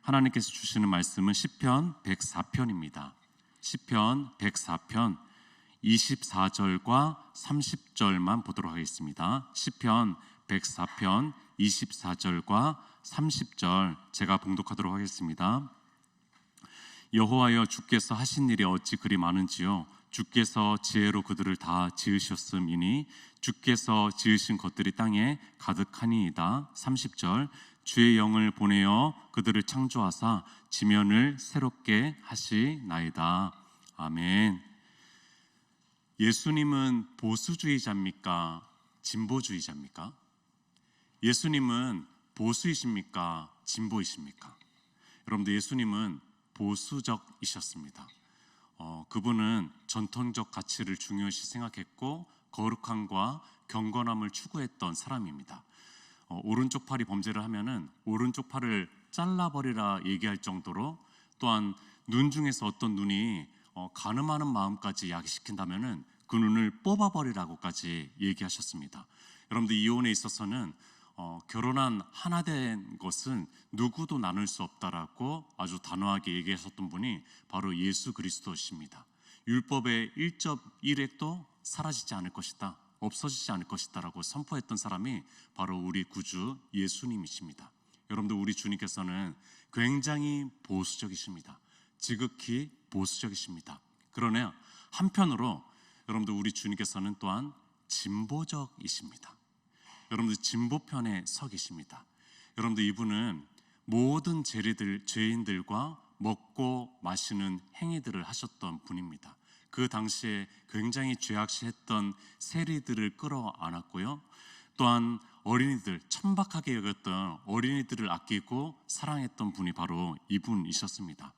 하나님께서 주시는 말씀은 시편 104편입니다. 시편 104편 24절과 30절만 보도록 하겠습니다. 시편 104편 24절과 30절 제가 봉독하도록 하겠습니다. 여호와여, 주께서 하신 일이 어찌 그리 많은지요. 주께서 지혜로 그들을 다 지으셨음이니 주께서 지으신 것들이 땅에 가득하니이다. 30절 주의 영을 보내어 그들을 창조하사 지면을 새롭게 하시나이다. 아멘. 예수님은 보수주의자입니까? 진보주의자입니까? 예수님은 보수이십니까? 진보이십니까? 여러분들, 예수님은 보수적이셨습니다. 그분은 전통적 가치를 중요시 생각했고 거룩함과 경건함을 추구했던 사람입니다. 오른쪽 팔이 범죄를 하면은 오른쪽 팔을 잘라버리라 얘기할 정도로, 또한 눈 중에서 어떤 눈이 간음하는 마음까지 야기시킨다면은 그 눈을 뽑아버리라고까지 얘기하셨습니다. 여러분들, 이혼에 있어서는 결혼한 하나 된 것은 누구도 나눌 수 없다라고 아주 단호하게 얘기하셨던 분이 바로 예수 그리스도십니다. 율법의 1.1획도 사라지지 않을 것이다, 없어지지 않을 것이다 라고 선포했던 사람이 바로 우리 구주 예수님이십니다. 여러분들, 우리 주님께서는 굉장히 보수적이십니다. 지극히 보수적이십니다. 그러나 한편으로 여러분들, 우리 주님께서는 또한 진보적이십니다. 여러분들, 진보편에 서 계십니다. 여러분들, 이분은 모든 죄인들과 먹고 마시는 행위들을 하셨던 분입니다. 그 당시에 굉장히 죄악시했던 세리들을 끌어안았고요, 또한 어린이들, 천박하게 여겼던 어린이들을 아끼고 사랑했던 분이 바로 이분이셨습니다.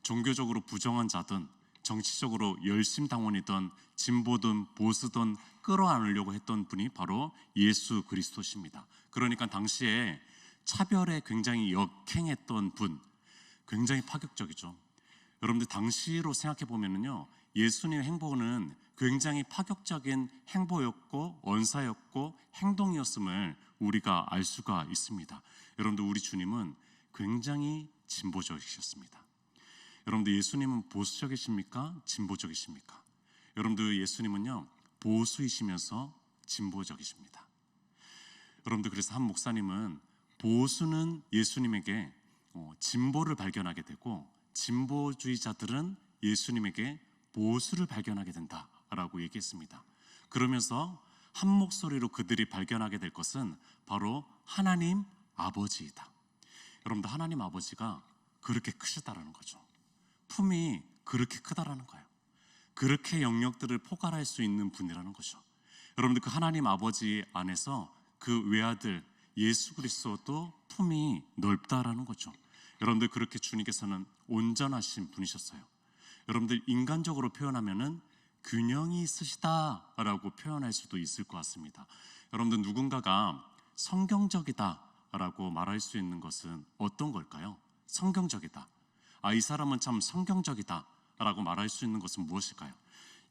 종교적으로 부정한 자든 정치적으로 열심당원이든 진보든 보수든 끌어안으려고 했던 분이 바로 예수 그리스도십니다. 그러니까 당시에 차별에 굉장히 역행했던 분, 굉장히 파격적이죠. 여러분들, 당시로 생각해 보면은요, 예수님의 행보는 굉장히 파격적인 행보였고 언사였고 행동이었음을 우리가 알 수가 있습니다. 여러분들, 우리 주님은 굉장히 진보적이셨습니다. 여러분들, 예수님은 보수적이십니까? 진보적이십니까? 여러분들, 예수님은요, 보수이시면서 진보적이십니다. 여러분들, 그래서 한 목사님은 보수는 예수님에게 진보를 발견하게 되고 진보주의자들은 예수님에게 보수를 발견하게 된다라고 얘기했습니다. 그러면서 한 목소리로 그들이 발견하게 될 것은 바로 하나님 아버지이다. 여러분들, 하나님 아버지가 그렇게 크시다라는 거죠. 품이 그렇게 크다라는 거예요. 그렇게 영역들을 포괄할 수 있는 분이라는 거죠. 여러분들, 그 하나님 아버지 안에서 그 외아들 예수 그리스도도 품이 넓다라는 거죠. 여러분들, 그렇게 주님께서는 온전하신 분이셨어요. 여러분들, 인간적으로 표현하면은 균형이 있으시다라고 표현할 수도 있을 것 같습니다. 여러분들, 누군가가 성경적이다라고 말할 수 있는 것은 어떤 걸까요? 성경적이다. 이 사람은 참 성경적이다라고 말할 수 있는 것은 무엇일까요?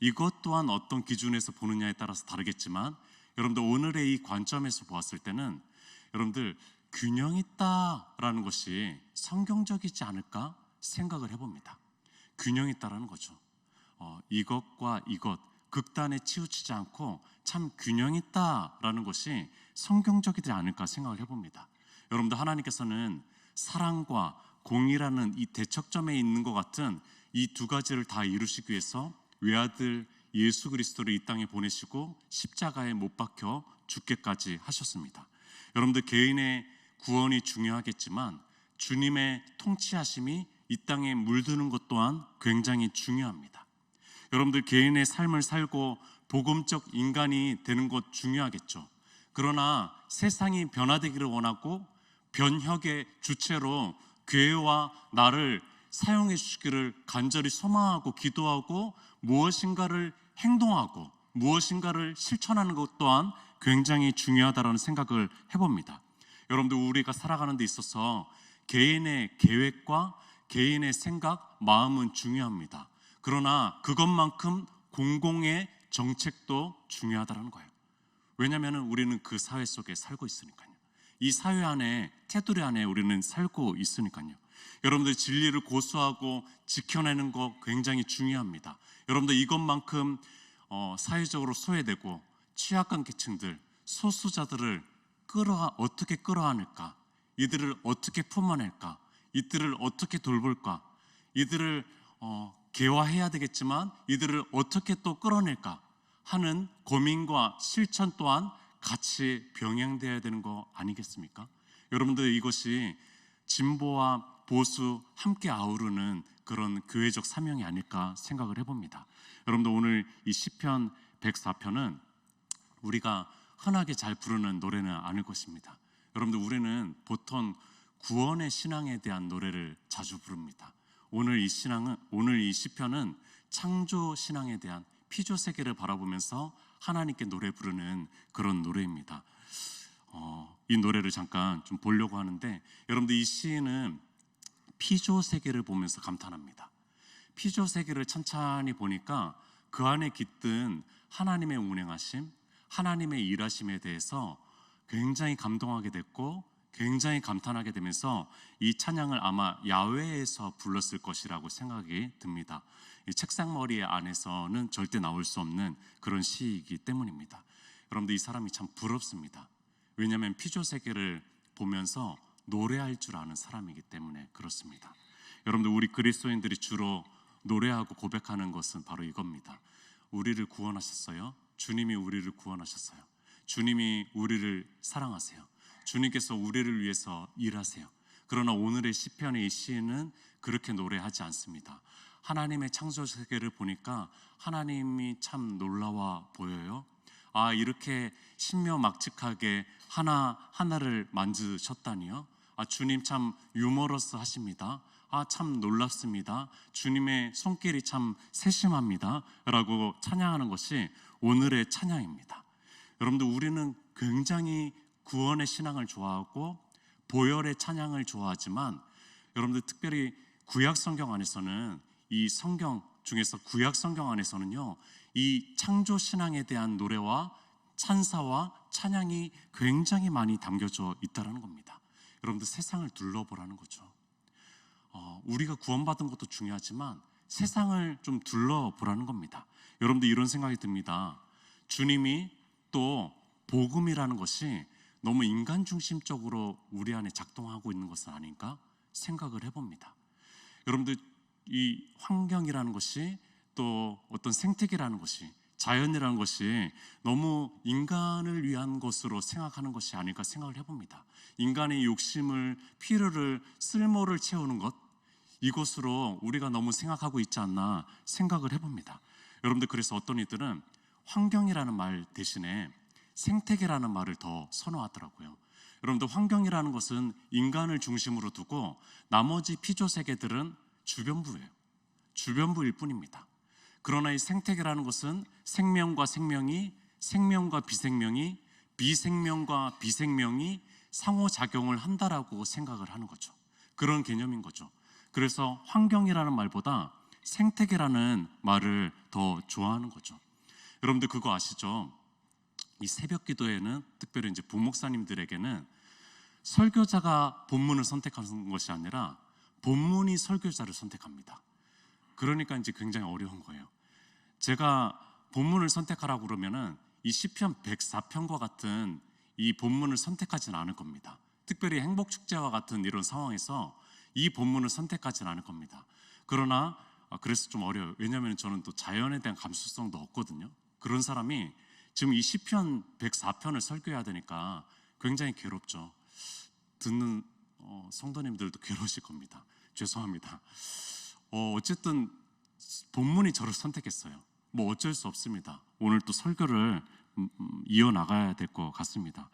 이것 또한 어떤 기준에서 보느냐에 따라서 다르겠지만, 여러분들, 오늘의 이 관점에서 보았을 때는 여러분들, 균형 있다라는 것이 성경적이지 않을까 생각을 해봅니다. 균형 있다라는 거죠. 이것과 이것 극단에 치우치지 않고 참 균형 있다라는 것이 성경적이지 않을까 생각을 해봅니다. 여러분들, 하나님께서는 사랑과 공의라는 이 대척점에 있는 것 같은 이 두 가지를 다 이루시기 위해서 외아들 예수 그리스도를 이 땅에 보내시고 십자가에 못 박혀 죽게까지 하셨습니다. 여러분들, 개인의 구원이 중요하겠지만 주님의 통치하심이 이 땅에 물드는 것 또한 굉장히 중요합니다. 여러분들, 개인의 삶을 살고 복음적 인간이 되는 것 중요하겠죠. 그러나 세상이 변화되기를 원하고 변혁의 주체로 교회와 나를 사용해 주시기를 간절히 소망하고 기도하고 무엇인가를 행동하고 무엇인가를 실천하는 것 또한 굉장히 중요하다는 생각을 해봅니다. 여러분들, 우리가 살아가는 데 있어서 개인의 계획과 개인의 생각, 마음은 중요합니다. 그러나 그것만큼 공공의 정책도 중요하다는 거예요. 왜냐하면 우리는 그 사회 속에 살고 있으니까요. 이 사회 안에, 테두리 안에 우리는 살고 있으니까요. 여러분들 진리를 고수하고 지켜내는 거 굉장히 중요합니다. 여러분들 이것만큼 사회적으로 소외되고 취약한 계층들, 소수자들을 어떻게 끌어안을까? 이들을 어떻게 품어낼까? 이들을 어떻게 돌볼까? 이들을 개화해야 되겠지만 이들을 어떻게 또 끌어낼까 하는 고민과 실천 또한 같이 병행되어야 되는 거 아니겠습니까? 여러분들 이것이 진보와 보수 함께 아우르는 그런 교회적 사명이 아닐까 생각을 해봅니다. 여러분들 오늘 이 시편 104편은 우리가 흔하게 잘 부르는 노래는 아닐 것입니다. 여러분들 우리는 보통 구원의 신앙에 대한 노래를 자주 부릅니다. 오늘 이 시편은 창조 신앙에 대한 피조 세계를 바라보면서 하나님께 노래 부르는 그런 노래입니다. 이 노래를 잠깐 좀 보려고 하는데 여러분들 이 시인은 피조 세계를 보면서 감탄합니다. 피조 세계를 찬찬히 보니까 그 안에 깃든 하나님의 운행하심, 하나님의 일하심에 대해서 굉장히 감동하게 됐고 굉장히 감탄하게 되면서 이 찬양을 아마 야외에서 불렀을 것이라고 생각이 듭니다. 이 책상머리 안에서는 절대 나올 수 없는 그런 시이기 때문입니다. 여러분들 이 사람이 참 부럽습니다. 왜냐하면 피조 세계를 보면서 노래할 줄 아는 사람이기 때문에 그렇습니다. 여러분들 우리 그리스도인들이 주로 노래하고 고백하는 것은 바로 이겁니다. 우리를 구원하셨어요. 주님이 우리를 구원하셨어요. 주님이 우리를 사랑하세요. 주님께서 우리를 위해서 일하세요. 그러나 오늘의 시편의 이 시인은 그렇게 노래하지 않습니다. 하나님의 창조 세계를 보니까 하나님이 참 놀라워 보여요. 이렇게 신묘막측하게 하나하나를 만드셨다니요. 주님 참 유머러스 하십니다. 참 놀랍습니다. 주님의 손길이 참 세심합니다. 라고 찬양하는 것이 오늘의 찬양입니다. 여러분들 우리는 굉장히 구원의 신앙을 좋아하고 보혈의 찬양을 좋아하지만 여러분들 특별히 구약 성경 안에서는 이 성경 중에서 구약 성경 안에서는요 이 창조 신앙에 대한 노래와 찬사와 찬양이 굉장히 많이 담겨져 있다는 겁니다. 여러분들 세상을 둘러보라는 거죠. 우리가 구원받은 것도 중요하지만 세상을 좀 둘러보라는 겁니다. 여러분들 이런 생각이 듭니다. 주님이 또 복음이라는 것이 너무 인간 중심적으로 우리 안에 작동하고 있는 것은 아닌가 생각을 해봅니다. 여러분들 이 환경이라는 것이 또 어떤 생태계라는 것이 자연이라는 것이 너무 인간을 위한 것으로 생각하는 것이 아닐까 생각을 해봅니다. 인간의 욕심을, 필요를, 쓸모를 채우는 것, 이것으로 우리가 너무 생각하고 있지 않나 생각을 해봅니다. 여러분들 그래서 어떤 이들은 환경이라는 말 대신에 생태계라는 말을 더 선호하더라고요. 여러분들 환경이라는 것은 인간을 중심으로 두고 나머지 피조세계들은 주변부예요. 주변부일 뿐입니다. 그러나 이 생태계라는 것은 생명과 생명이, 생명과 비생명이, 비생명과 비생명이 상호작용을 한다라고 생각을 하는 거죠. 그런 개념인 거죠. 그래서 환경이라는 말보다 생태계라는 말을 더 좋아하는 거죠. 여러분들 그거 아시죠? 이 새벽 기도에는 특별히 이제 부목사님들에게는 설교자가 본문을 선택하는 것이 아니라 본문이 설교자를 선택합니다. 그러니까 이제 굉장히 어려운 거예요. 제가 본문을 선택하라고 그러면은 이 시편 104편과 같은 이 본문을 선택하지는 않을 겁니다. 특별히 행복축제와 같은 이런 상황에서 이 본문을 선택하지는 않을 겁니다. 그러나 그래서 좀 어려워요. 왜냐하면 저는 또 자연에 대한 감수성도 없거든요. 그런 사람이 지금 이 시편 104편을 설교해야 되니까 굉장히 괴롭죠. 듣는 성도님들도 괴로우실 겁니다. 죄송합니다. 어쨌든 본문이 저를 선택했어요. 뭐 어쩔 수 없습니다. 오늘 또 설교를 이어나가야 될 것 같습니다.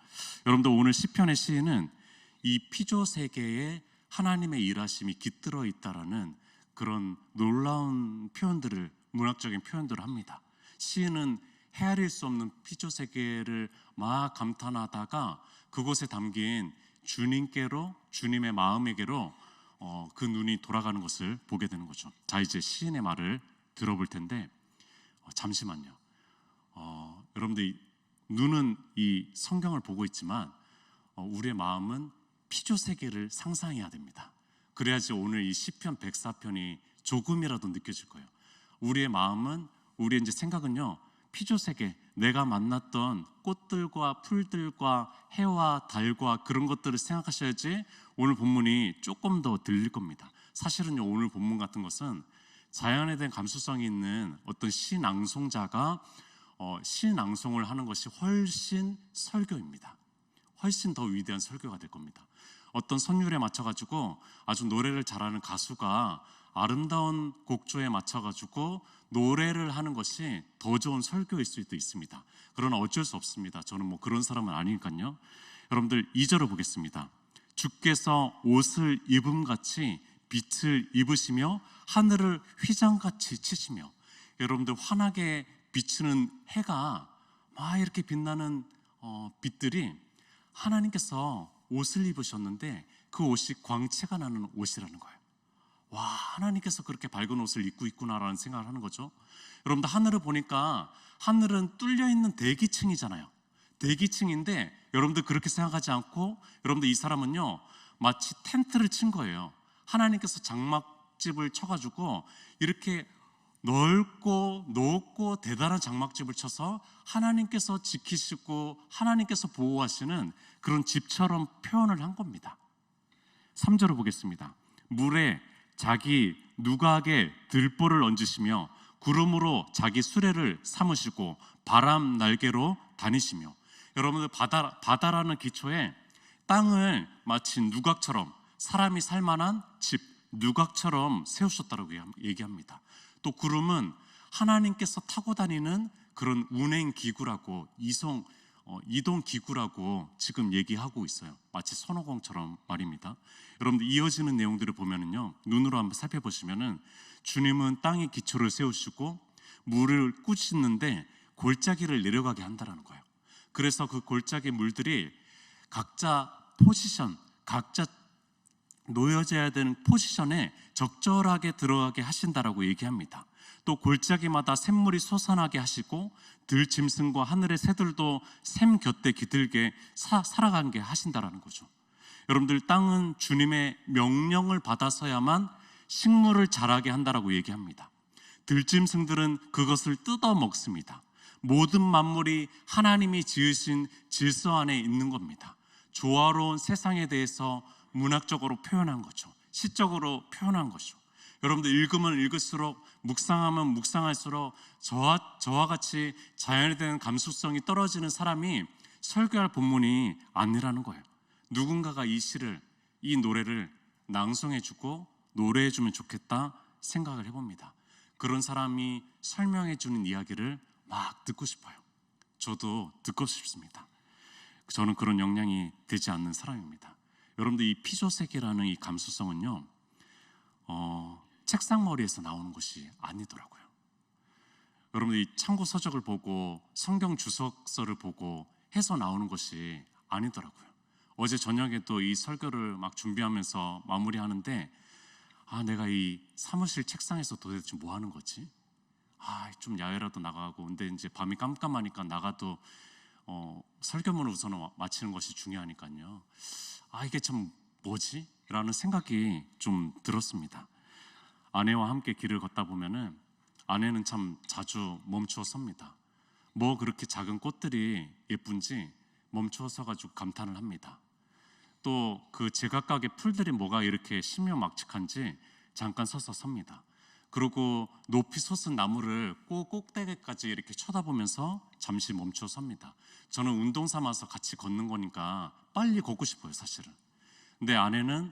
여러분들 오늘 시편의 시인은 이 피조 세계에 하나님의 일하심이 깃들어 있다라는 그런 놀라운 표현들을, 문학적인 표현들을 합니다. 시인은 헤아릴 수 없는 피조 세계를 막 감탄하다가 그곳에 담긴 주님께로, 주님의 마음에게로 그 눈이 돌아가는 것을 보게 되는 거죠. 자, 이제 시인의 말을 들어볼 텐데 잠시만요. 여러분들 눈은 이 성경을 보고 있지만 우리의 마음은 피조 세계를 상상해야 됩니다. 그래야지 오늘 이 시편 104편이 조금이라도 느껴질 거예요. 우리의 마음은, 우리의 이제 생각은요, 피조세계, 내가 만났던 꽃들과 풀들과 해와 달과 그런 것들을 생각하셔야지 오늘 본문이 조금 더 들릴 겁니다. 사실은요, 오늘 본문 같은 것은 자연에 대한 감수성이 있는 어떤 시낭송자가 시낭송을 하는 것이 훨씬 설교입니다. 훨씬 더 위대한 설교가 될 겁니다. 어떤 선율에 맞춰가지고 아주 노래를 잘하는 가수가 아름다운 곡조에 맞춰가지고 노래를 하는 것이 더 좋은 설교일 수도 있습니다. 그러나 어쩔 수 없습니다. 저는 뭐 그런 사람은 아니니까요. 여러분들 2절을 보겠습니다. 주께서 옷을 입음같이 빛을 입으시며 하늘을 휘장같이 치시며, 여러분들 환하게 비추는 해가 막 이렇게 빛나는 빛들이 하나님께서 옷을 입으셨는데 그 옷이 광채가 나는 옷이라는 거예요. 와, 하나님께서 그렇게 밝은 옷을 입고 있구나라는 생각을 하는 거죠. 여러분들 하늘을 보니까 하늘은 뚫려 있는 대기층이잖아요. 대기층인데 여러분들 그렇게 생각하지 않고, 여러분들 이 사람은요 마치 텐트를 친 거예요. 하나님께서 장막집을 쳐가지고 이렇게 넓고 높고 대단한 장막집을 쳐서 하나님께서 지키시고 하나님께서 보호하시는 그런 집처럼 표현을 한 겁니다. 3절을 보겠습니다. 물에 자기 누각에 들보를 얹으시며 구름으로 자기 수레를 삼으시고 바람 날개로 다니시며, 여러분들 바다라는 기초에 땅을 마치 누각처럼, 사람이 살만한 집 누각처럼 세우셨다고 얘기합니다. 또 구름은 하나님께서 타고 다니는 그런 운행 기구라고, 이동 기구라고 지금 얘기하고 있어요. 마치 손오공처럼 말입니다. 여러분들 이어지는 내용들을 보면은요, 눈으로 한번 살펴보시면은 주님은 땅에 기초를 세우시고 물을 꾸짖는데 골짜기를 내려가게 한다라는 거예요. 그래서 그 골짜기 물들이 각자 포지션, 각자 놓여져야 되는 포지션에 적절하게 들어가게 하신다라고 얘기합니다. 또 골짜기마다 샘물이 솟아나게 하시고 들짐승과 하늘의 새들도 샘 곁에 기들게 살아가게 하신다라는 거죠. 여러분들, 땅은 주님의 명령을 받아서야만 식물을 자라게 한다라고 얘기합니다. 들짐승들은 그것을 뜯어 먹습니다. 모든 만물이 하나님이 지으신 질서 안에 있는 겁니다. 조화로운 세상에 대해서 문학적으로 표현한 거죠. 시적으로 표현한 거죠. 여러분들 읽으면 읽을수록, 묵상하면 묵상할수록 저와 같이 자연에 대한 감수성이 떨어지는 사람이 설교할 본문이 아니라는 거예요. 누군가가 이 시를, 이 노래를 낭송해주고 노래해주면 좋겠다 생각을 해봅니다. 그런 사람이 설명해주는 이야기를 막 듣고 싶어요. 저도 듣고 싶습니다. 저는 그런 역량이 되지 않는 사람입니다. 여러분들, 이 피조세계라는 이 감수성은요, 책상머리에서 나오는 것이 아니더라고요. 여러분들, 이 참고 서적을 보고 성경 주석서를 보고 해서 나오는 것이 아니더라고요. 어제 저녁에 또 이 설교를 막 준비하면서 마무리하는데, 내가 이 사무실 책상에서 도대체 뭐 하는 거지? 좀 야외라도 나가고, 근데 이제 밤이 깜깜하니까 나가도 설교문을 우선 마치는 것이 중요하니까요. 이게 참 뭐지? 라는 생각이 좀 들었습니다. 아내와 함께 길을 걷다 보면은 아내는 참 자주 멈추어 섭니다. 뭐 그렇게 작은 꽃들이 예쁜지 멈추어 서가지고 감탄을 합니다. 또 그 제각각의 풀들이 뭐가 이렇게 신묘막측한지 잠깐 서서 섭니다. 그리고 높이 솟은 나무를 꼭대기까지 이렇게 쳐다보면서 잠시 멈춰 섭니다. 저는 운동 삼아서 같이 걷는 거니까 빨리 걷고 싶어요, 사실은. 근데 아내는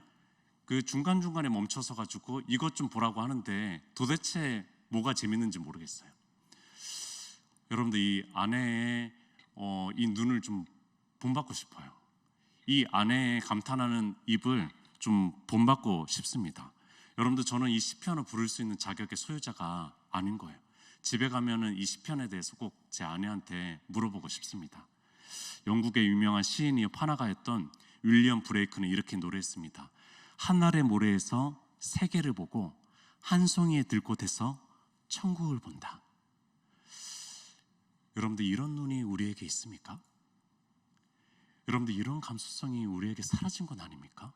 그 중간중간에 멈춰서 가지고 이것 좀 보라고 하는데 도대체 뭐가 재밌는지 모르겠어요. 여러분들, 이 아내의 이 눈을 좀 본받고 싶어요. 이 아내의 감탄하는 입을 좀 본받고 싶습니다. 여러분들, 저는 이 시편을 부를 수 있는 자격의 소유자가 아닌 거예요. 집에 가면은 이 시편에 대해서 꼭 제 아내한테 물어보고 싶습니다. 영국의 유명한 시인이요 판화가였던 윌리엄 브레이크는 이렇게 노래했습니다. 하늘의 모래에서 세계를 보고 한 송이의 들꽃에서 천국을 본다. 여러분들, 이런 눈이 우리에게 있습니까? 여러분들, 이런 감수성이 우리에게 사라진 건 아닙니까?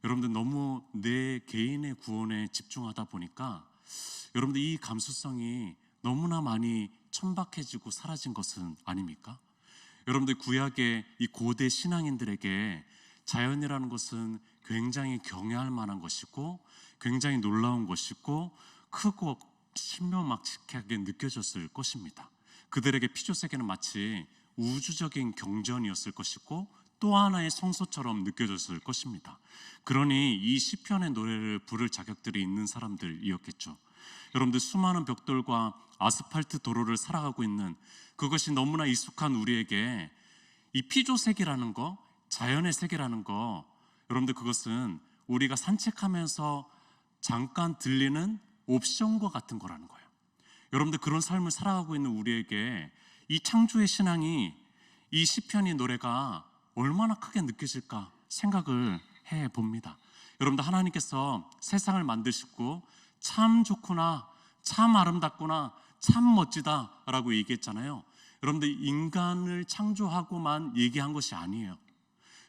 여러분들 너무 내 개인의 구원에 집중하다 보니까 여러분들 이 감수성이 너무나 많이 천박해지고 사라진 것은 아닙니까? 여러분들 구약의 이 고대 신앙인들에게 자연이라는 것은 굉장히 경외할 만한 것이고 굉장히 놀라운 것이고 크고 신묘막측하게 느껴졌을 것입니다. 그들에게 피조세계는 마치 우주적인 경전이었을 것이고 또 하나의 성소처럼 느껴졌을 것입니다. 그러니 이 시편의 노래를 부를 자격들이 있는 사람들이었겠죠. 여러분들 수많은 벽돌과 아스팔트 도로를 살아가고 있는 그것이 너무나 익숙한 우리에게 이 피조세계라는 거, 자연의 세계라는 거, 여러분들 그것은 우리가 산책하면서 잠깐 들리는 옵션과 같은 거라는 거예요. 여러분들 그런 삶을 살아가고 있는 우리에게 이 창조의 신앙이, 이 시편의 노래가 얼마나 크게 느껴질까 생각을 해봅니다. 여러분들 하나님께서 세상을 만드시고 참 좋구나, 참 아름답구나, 참 멋지다 라고 얘기했잖아요. 여러분들 인간을 창조하고만 얘기한 것이 아니에요.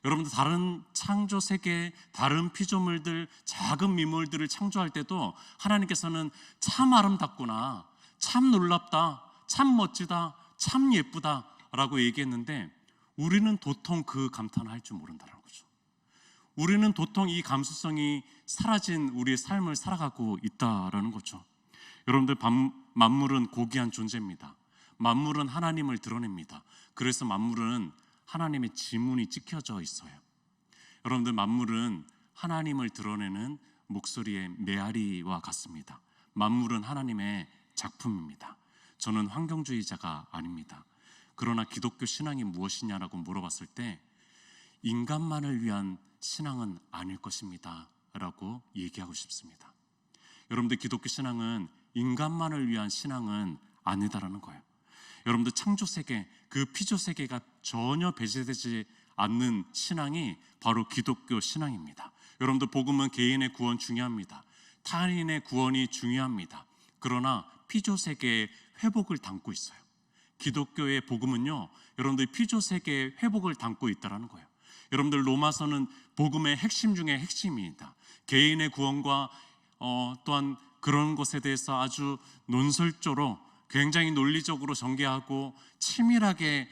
여러분들 다른 창조 세계, 다른 피조물들, 작은 미물들을 창조할 때도 하나님께서는 참 아름답구나, 참 놀랍다, 참 멋지다, 참 예쁘다 라고 얘기했는데 우리는 도통 그 감탄을 할 줄 모른다는 거죠. 우리는 도통 이 감수성이 사라진 우리의 삶을 살아가고 있다라는 거죠. 여러분들 만물은 고귀한 존재입니다. 만물은 하나님을 드러냅니다. 그래서 만물은 하나님의 지문이 찍혀져 있어요. 여러분들 만물은 하나님을 드러내는 목소리의 메아리와 같습니다. 만물은 하나님의 작품입니다. 저는 환경주의자가 아닙니다. 그러나 기독교 신앙이 무엇이냐라고 물어봤을 때 인간만을 위한 신앙은 아닐 것입니다 라고 얘기하고 싶습니다. 여러분들 기독교 신앙은 인간만을 위한 신앙은 아니다라는 거예요. 여러분들 창조세계, 그 피조세계가 전혀 배제되지 않는 신앙이 바로 기독교 신앙입니다. 여러분들 복음은 개인의 구원 중요합니다. 타인의 구원이 중요합니다. 그러나 피조세계의 회복을 담고 있어요. 기독교의 복음은요, 여러분들 피조세계의 회복을 담고 있다는 거예요. 여러분들 로마서는 복음의 핵심 중에 핵심입니다. 개인의 구원과 또한 그런 것에 대해서 아주 논설적으로 굉장히 논리적으로 전개하고 치밀하게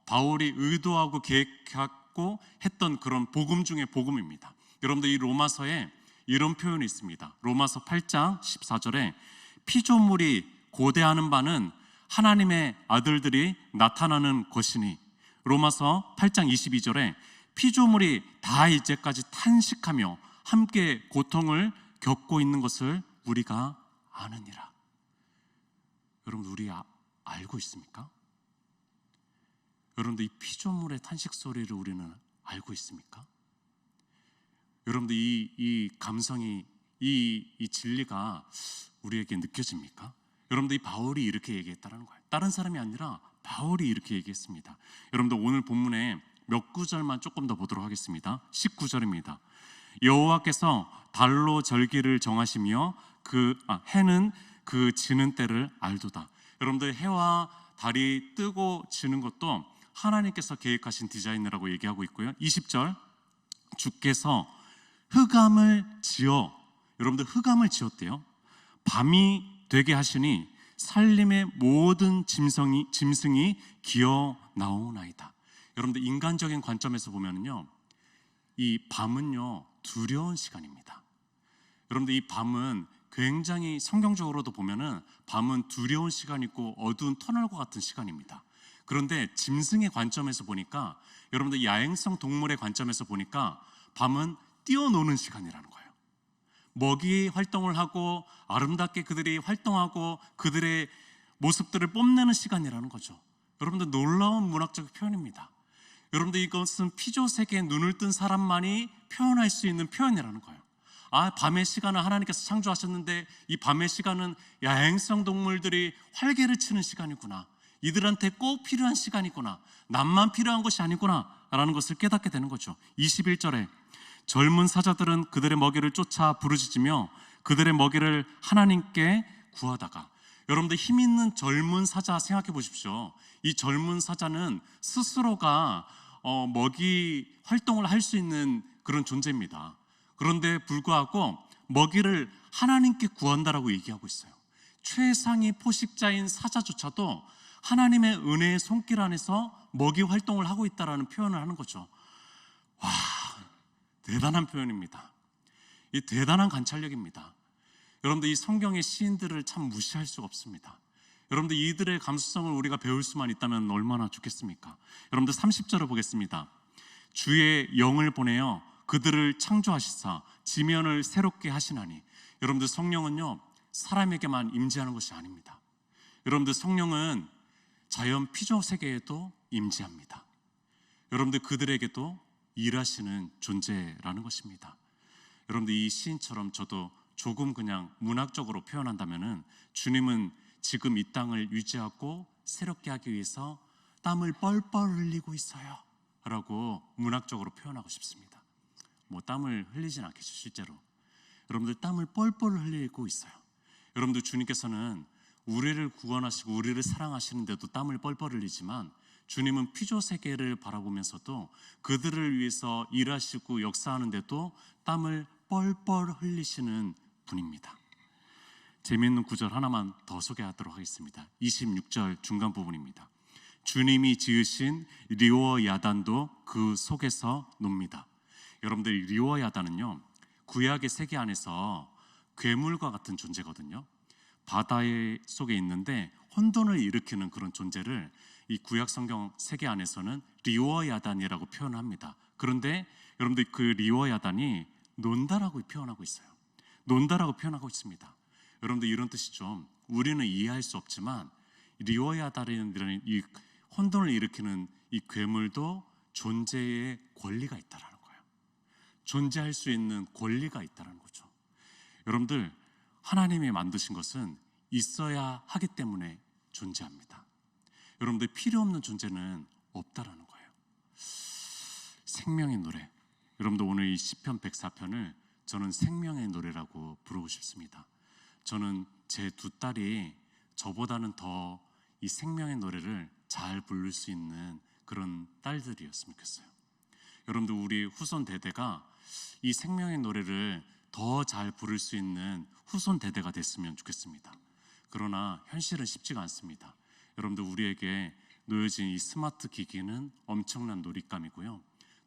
바울이 의도하고 계획하고 했던 그런 복음 중에 복음입니다. 여러분들 이 로마서에 이런 표현이 있습니다. 로마서 8장 14절에 피조물이 고대하는 바는 하나님의 아들들이 나타나는 것이니, 로마서 8장 22절에 피조물이 다 이제까지 탄식하며 함께 고통을 겪고 있는 것을 우리가 아느니라. 여러분 우리 알고 있습니까? 여러분들 이 피조물의 탄식 소리를 우리는 알고 있습니까? 여러분들 이 감성이 이 진리가 우리에게 느껴집니까? 여러분들 이 바울이 이렇게 얘기했다는 거예요. 다른 사람이 아니라 바울이 이렇게 얘기했습니다. 여러분들 오늘 본문에 몇 구절만 조금 더 보도록 하겠습니다. 19절입니다. 여호와께서 달로 절기를 정하시며 해는 그 지는 때를 알도다. 여러분들 해와 달이 뜨고 지는 것도 하나님께서 계획하신 디자인이라고 얘기하고 있고요. 20절 주께서 흑암을 지어, 여러분들 흑암을 지었대요. 밤이 되게 하시니 살림의 모든 짐승이 기어 나오나이다. 여러분들 인간적인 관점에서 보면요, 이 밤은요 두려운 시간입니다. 여러분들 이 밤은 굉장히 성경적으로도 보면은 밤은 두려운 시간이고 어두운 터널과 같은 시간입니다. 그런데 짐승의 관점에서 보니까, 여러분들 야행성 동물의 관점에서 보니까 밤은 뛰어노는 시간이라는 거예요. 먹이 활동을 하고 아름답게 그들이 활동하고 그들의 모습들을 뽐내는 시간이라는 거죠. 여러분들 놀라운 문학적 표현입니다. 여러분들 이것은 피조세계에 눈을 뜬 사람만이 표현할 수 있는 표현이라는 거예요. 밤의 시간을 하나님께서 창조하셨는데 이 밤의 시간은 야행성 동물들이 활개를 치는 시간이구나, 이들한테 꼭 필요한 시간이구나, 남만 필요한 것이 아니구나 라는 것을 깨닫게 되는 거죠. 21절에 젊은 사자들은 그들의 먹이를 쫓아 부르짖으며 그들의 먹이를 하나님께 구하다가, 여러분들 힘 있는 젊은 사자 생각해 보십시오. 이 젊은 사자는 스스로가 먹이 활동을 할 수 있는 그런 존재입니다. 그런데 불구하고 먹이를 하나님께 구한다라고 얘기하고 있어요. 최상위 포식자인 사자조차도 하나님의 은혜의 손길 안에서 먹이 활동을 하고 있다라는 표현을 하는 거죠. 와, 대단한 표현입니다. 이 대단한 관찰력입니다. 여러분들 이 성경의 시인들을 참 무시할 수가 없습니다. 여러분들 이들의 감수성을 우리가 배울 수만 있다면 얼마나 좋겠습니까? 여러분들 30절을 보겠습니다. 주의 영을 보내어 그들을 창조하시사 지면을 새롭게 하시나니. 여러분들 성령은요 사람에게만 임재하는 것이 아닙니다. 여러분들 성령은 자연 피조 세계에도 임재합니다. 여러분들 그들에게도 일하시는 존재라는 것입니다. 여러분들 이 시인처럼 저도 조금 그냥 문학적으로 표현한다면은 주님은 지금 이 땅을 유지하고 새롭게 하기 위해서 땀을 뻘뻘 흘리고 있어요 라고 문학적으로 표현하고 싶습니다. 뭐 땀을 흘리진 않겠죠 실제로. 여러분들 땀을 뻘뻘 흘리고 있어요. 여러분들 주님께서는 우리를 구원하시고 우리를 사랑하시는데도 땀을 뻘뻘 흘리지만 주님은 피조 세계를 바라보면서도 그들을 위해서 일하시고 역사하는데도 땀을 뻘뻘 흘리시는 분입니다. 재미있는 구절 하나만 더 소개하도록 하겠습니다. 26절 중간 부분입니다. 주님이 지으신 리워 야단도 그 속에서 놉니다. 여러분들 리워 야단은요 구약의 세계 안에서 괴물과 같은 존재거든요. 바다 속에 있는데 혼돈을 일으키는 그런 존재를 이 구약 성경 세계 안에서는 리워 야단이라고 표현합니다. 그런데 여러분들 그 리워 야단이 논다라고 표현하고 있어요. 논다라고 표현하고 있습니다. 여러분들 이런 뜻이죠. 우리는 이해할 수 없지만 리워 야단이라는 이 혼돈을 일으키는 이 괴물도 존재의 권리가 있다라는 거예요. 존재할 수 있는 권리가 있다라는 거죠. 여러분들 하나님이 만드신 것은 있어야 하기 때문에 존재합니다. 여러분들 필요 없는 존재는 없다라는 거예요. 생명의 노래. 여러분들 오늘 이 시편 104편을 저는 생명의 노래라고 부르고 싶습니다. 저는 제 두 딸이 저보다는 더 이 생명의 노래를 잘 부를 수 있는 그런 딸들이었으면 좋겠어요. 여러분들 우리 후손 대대가 이 생명의 노래를 더 잘 부를 수 있는 후손 대대가 됐으면 좋겠습니다. 그러나 현실은 쉽지가 않습니다. 여러분들 우리에게 놓여진 이 스마트 기기는 엄청난 놀잇감이고요.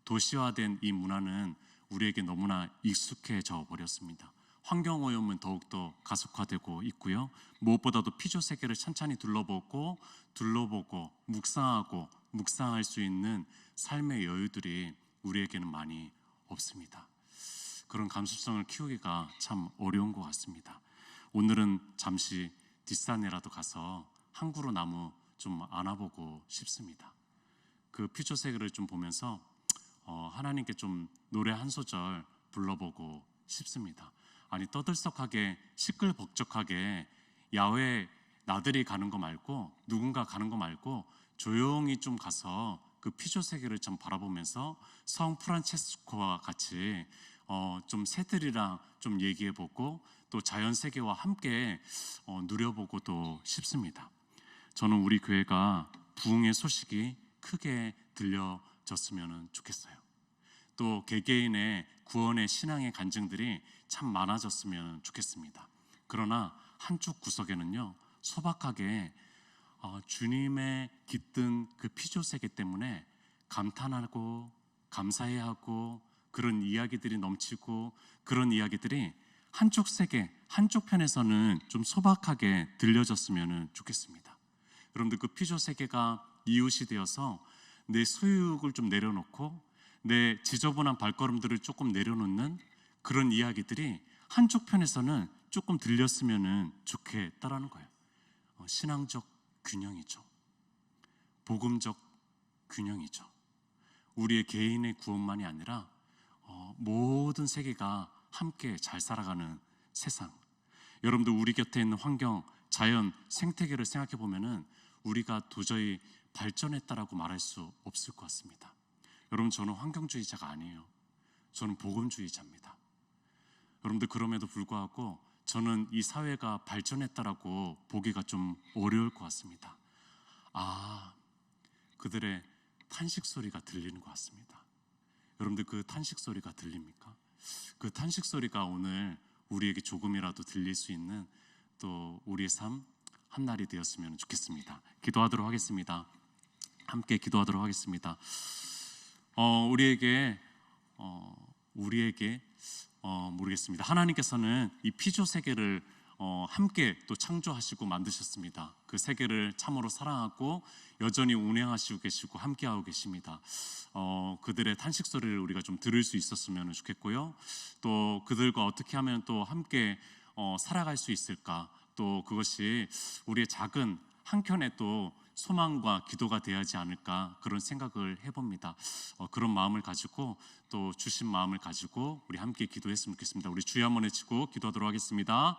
도시화된 이 문화는 우리에게 너무나 익숙해져 버렸습니다. 환경오염은 더욱더 가속화되고 있고요. 무엇보다도 피조 세계를 찬찬히 둘러보고 묵상할 수 있는 삶의 여유들이 우리에게는 많이 없습니다. 그런 감수성을 키우기가 참 어려운 것 같습니다. 오늘은 잠시 뒷산에라도 가서 한 그루 나무 좀 안아보고 싶습니다. 그 피조 세계를 좀 보면서 하나님께 좀 노래 한 소절 불러보고 싶습니다. 아니 떠들썩하게 시끌벅적하게 야외 나들이 가는 거 말고 누군가 가는 거 말고 조용히 좀 가서 그 피조 세계를 좀 바라보면서 성 프란체스코와 같이 좀 새들이랑 좀 얘기해보고 또 자연 세계와 함께 누려보고도 싶습니다. 저는 우리 교회가 부흥의 소식이 크게 들려졌으면 좋겠어요. 또 개개인의 구원의 신앙의 간증들이 참 많아졌으면 좋겠습니다. 그러나 한쪽 구석에는요 소박하게 주님의 깃든 그 피조 세계 때문에 감탄하고 감사해야 하고 그런 이야기들이 넘치고 그런 이야기들이 한쪽 세계, 한쪽 편에서는 좀 소박하게 들려졌으면 좋겠습니다. 여러분들 그 피조 세계가 이웃이 되어서 내 소유욕을 좀 내려놓고 내 지저분한 발걸음들을 조금 내려놓는 그런 이야기들이 한쪽 편에서는 조금 들렸으면 좋겠다라는 거예요. 신앙적 균형이죠. 복음적 균형이죠. 우리의 개인의 구원만이 아니라 모든 세계가 함께 잘 살아가는 세상. 여러분들 우리 곁에 있는 환경, 자연, 생태계를 생각해 보면은 우리가 도저히 발전했다라고 말할 수 없을 것 같습니다. 여러분 저는 환경주의자가 아니에요. 저는 복음주의자입니다. 여러분들 그럼에도 불구하고 저는 이 사회가 발전했다라고 보기가 좀 어려울 것 같습니다. 그들의 탄식 소리가 들리는 것 같습니다. 여러분들 그 탄식 소리가 들립니까? 그 탄식 소리가 오늘 우리에게 조금이라도 들릴 수 있는 또 우리의 삶 한 날이 되었으면 좋겠습니다. 기도하도록 하겠습니다. 함께 기도하도록 하겠습니다. 우리에게 모르겠습니다. 하나님께서는 이 피조 세계를 함께 또 창조하시고 만드셨습니다. 그 세계를 참으로 사랑하고 여전히 운행하시고 계시고 함께하고 계십니다. 그들의 탄식 소리를 우리가 좀 들을 수 있었으면 좋겠고요. 또 그들과 어떻게 하면 또 함께 살아갈 수 있을까? 또 그것이 우리의 작은 한켠에 또 소망과 기도가 되어야 하지 않을까, 그런 생각을 해봅니다. 그런 마음을 가지고 또 주신 마음을 가지고 우리 함께 기도했으면 좋겠습니다. 우리 주여 한번 외치고 기도하도록 하겠습니다.